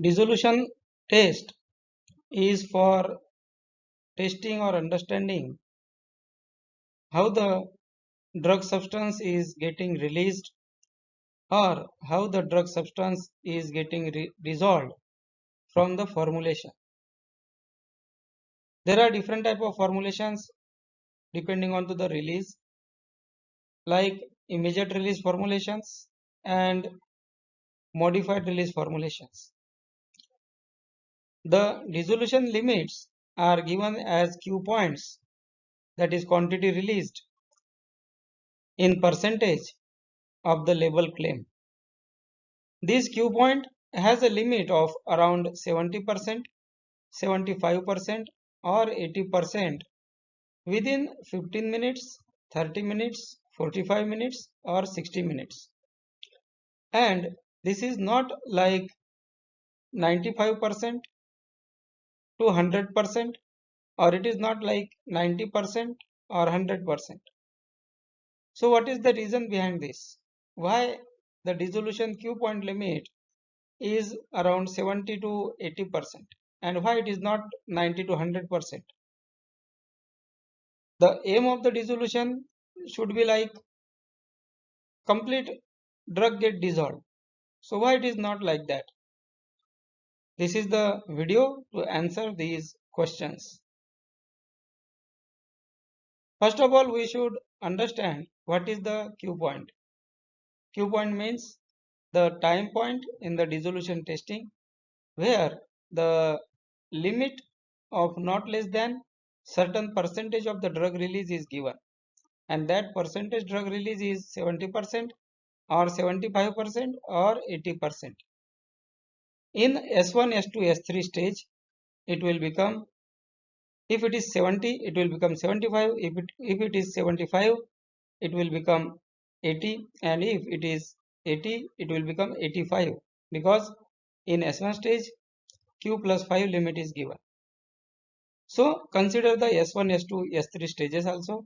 Dissolution test is for testing or understanding how the drug substance is getting released or how the drug substance is getting dissolved from the formulation. There are different type of formulations depending on to the release, like immediate release formulations and modified release formulations. The dissolution limits are given as Q points, that is quantity released in percentage of the label claim. This Q point has a limit of around 70%, 75% or 80% within 15 minutes, 30 minutes, 45 minutes or 60 minutes. And this is not like 95% to 100%, or it is not like 90% or 100%. So what is the reason behind this? Why the dissolution Q point limit is around 70 to 80% and why it is not 90 to 100%? The aim of the dissolution should be like complete drug get dissolved. So why it is not like that? This is the video to answer these questions. First of all, we should understand what is the Q point. Q point means the time point in the dissolution testing where the limit of not less than certain percentage of the drug release is given, and that percentage drug release is 70% or 75% or 80%. In S1, S2, S3 stage, it will become, if it is 70, it will become 75. If it is 75, it will become 80, and if it is 80, it will become 85, because in S1 stage, Q plus 5 limit is given. So consider the S1, S2, S3 stages also.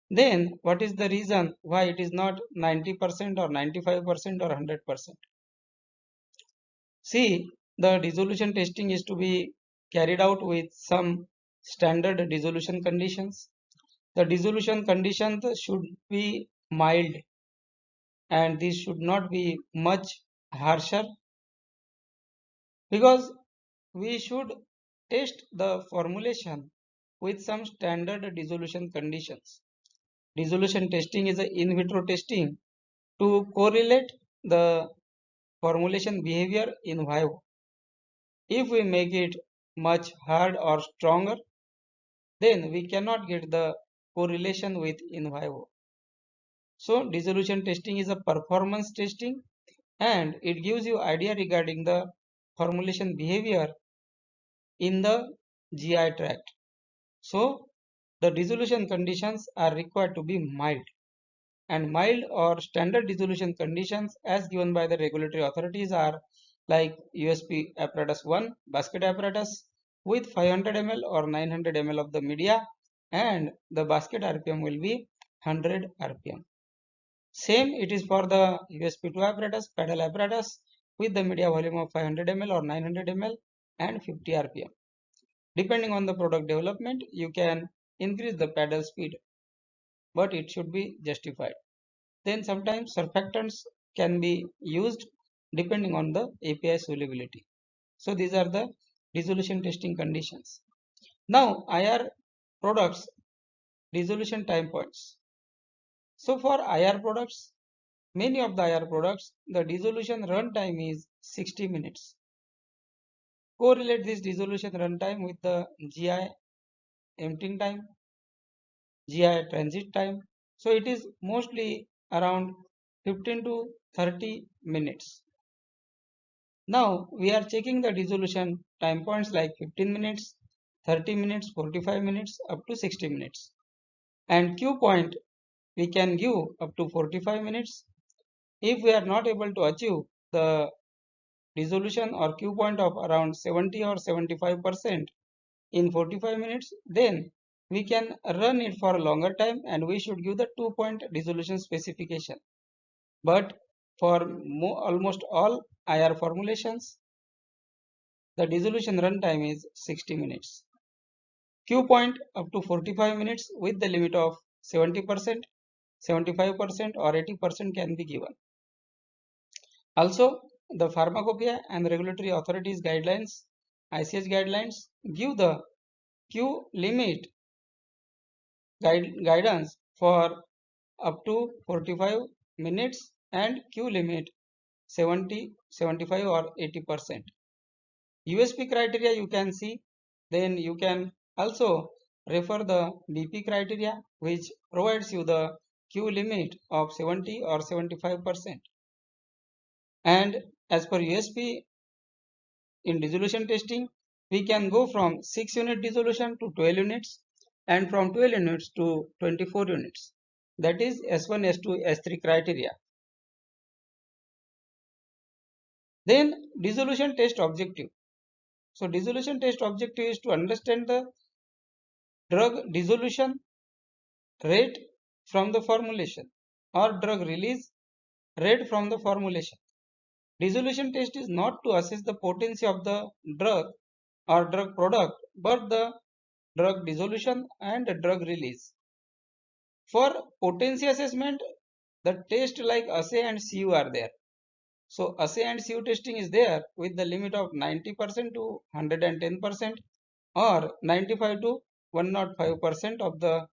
Then what is the reason why it is not 90% or 95% or 100%? See, the dissolution testing is to be carried out with some standard dissolution conditions. The dissolution conditions should be mild and this should not be much harsher, because we should test the formulation with some standard dissolution conditions. Dissolution testing is an in vitro testing to correlate the formulation behavior in vivo. If we make it much hard or stronger, then we cannot get the correlation with in vivo. So dissolution testing is a performance testing and it gives you idea regarding the formulation behavior in the GI tract. So the dissolution conditions are required to be mild, and mild or standard dissolution conditions as given by the regulatory authorities are like USP apparatus 1 basket apparatus with 500 ml or 900 ml of the media, and the basket RPM will be 100 RPM. Same it is for the USP 2 apparatus paddle apparatus with the media volume of 500 ml or 900 ml and 50 RPM. Depending on the product development, you can increase the paddle speed, but it should be justified. Then sometimes surfactants can be used depending on the API solubility. So these are the dissolution testing conditions. Now IR products dissolution time points. So for IR products, many of the IR products, the dissolution run time is 60 minutes. Correlate this dissolution run time with the GI emptying time, GI transit time. So it is mostly around 15 to 30 minutes. Now we are checking the dissolution time points like 15 minutes, 30 minutes, 45 minutes up to 60 minutes. And Q point we can give up to 45 minutes. If we are not able to achieve the dissolution or Q point of around 70 or 75% in 45 minutes, then we can run it for a longer time and we should give the 2-point dissolution specification. But for almost all IR formulations, the dissolution runtime is 60 minutes. Q point up to 45 minutes with the limit of 70%, 75% or 80% can be given. Also, the Pharmacopoeia and Regulatory Authorities guidelines, ICH guidelines, give the Q limit guidance for up to 45 minutes and Q limit 70, 75 or 80%. USP criteria you can see, then you can also refer the BP criteria which provides you the Q limit of 70 or 75%. And as per USP in dissolution testing, we can go from 6 unit dissolution to 12 units and from 12 units to 24 units. That is S1, S2, S3 criteria. Then dissolution test objective. So dissolution test objective is to understand the drug dissolution rate from the formulation or drug release rate from the formulation. Dissolution test is not to assess the potency of the drug or drug product, but the drug dissolution and drug release. For potency assessment, the test like assay and CU are there. So assay and CU testing is there with the limit of 90% to 110% or 95 to 105% of the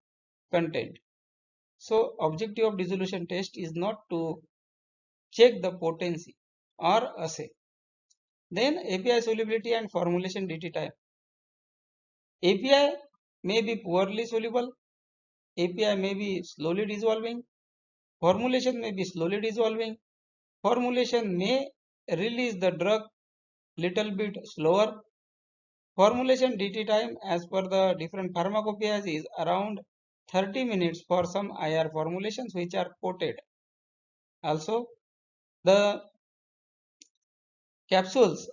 content. So objective of dissolution test is not to check the potency or assay. Then API solubility and formulation DT time. API may be poorly soluble, API may be slowly dissolving, formulation may be slowly dissolving, formulation may release the drug little bit slower. Formulation DT time as per the different pharmacopoeias is around 30 minutes for some IR formulations which are coated. Also, the capsules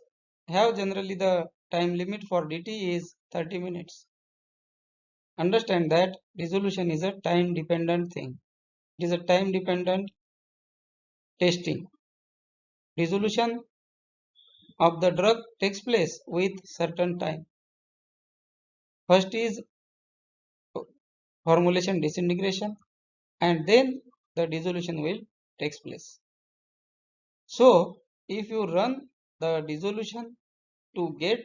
have generally the time limit for DT is 30 minutes. Understand that dissolution is a time dependent thing. It is a time dependent testing. Dissolution of the drug takes place with certain time. First is formulation disintegration and then the dissolution will takes place. So if you run the dissolution to get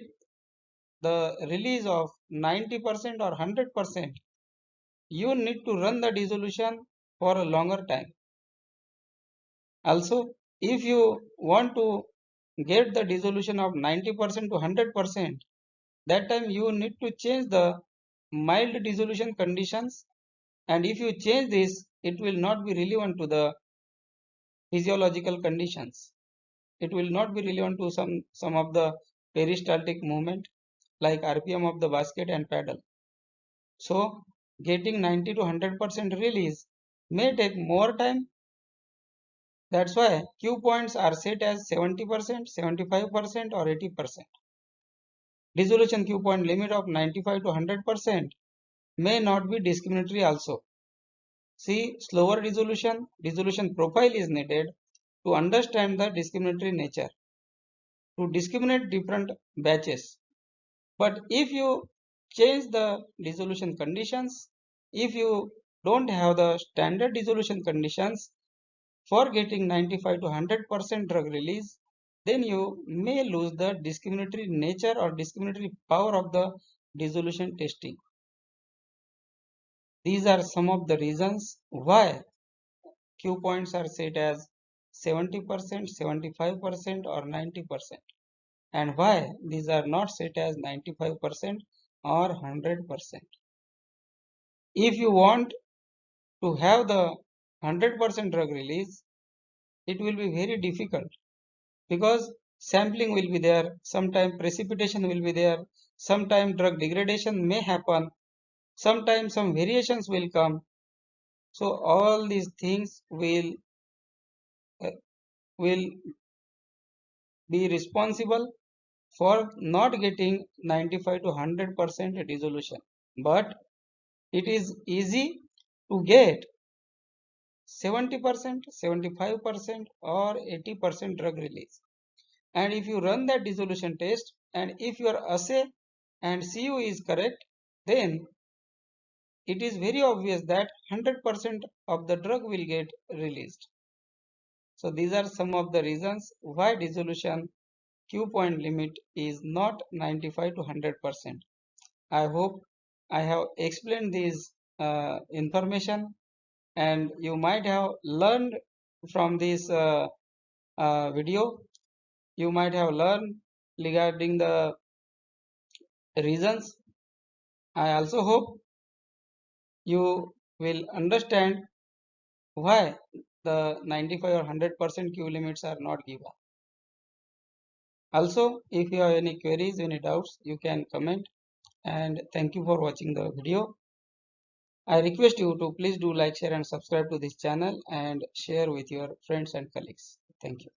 the release of 90% or 100%, you need to run the dissolution for a longer time. Also, if you want to get the dissolution of 90% to 100%, that time you need to change the mild dissolution conditions, and if you change this, it will not be relevant to the physiological conditions. It will not be relevant to some of the peristaltic movement like RPM of the basket and paddle. So getting 90 to 100% release may take more time. That's why Q points are set as 70%, 75% or 80%. Dissolution Q point limit of 95 to 100% may not be discriminatory also. See, slower dissolution profile is needed to understand the discriminatory nature, to discriminate different batches. But if you change the dissolution conditions, if you don't have the standard dissolution conditions for getting 95 to 100% drug release, then you may lose the discriminatory nature or discriminatory power of the dissolution testing. These are some of the reasons why Q points are set as 70%, 75% or 90%, and why these are not set as 95% or 100%. If you want to have the 100% drug release, it will be very difficult because sampling will be there, sometime precipitation will be there, sometime drug degradation may happen, sometimes some variations will come. So all these things will be responsible for not getting 95 to 100% dissolution. But it is easy to get 70%, 75% or 80% drug release. And if you run that dissolution test and if your assay and CU is correct, then it is very obvious that 100% of the drug will get released. So these are some of the reasons why dissolution Q point limit is not 95 to 100%. I hope I have explained this information, and you might have learned from this video. You might have learned regarding the reasons. I also hope you will understand why the 95 or 100% Q limits are not given. Also, if you have any queries, any doubts, you can comment, and thank you for watching the video. I request you to please do like, share and subscribe to this channel and share with your friends and colleagues. Thank you.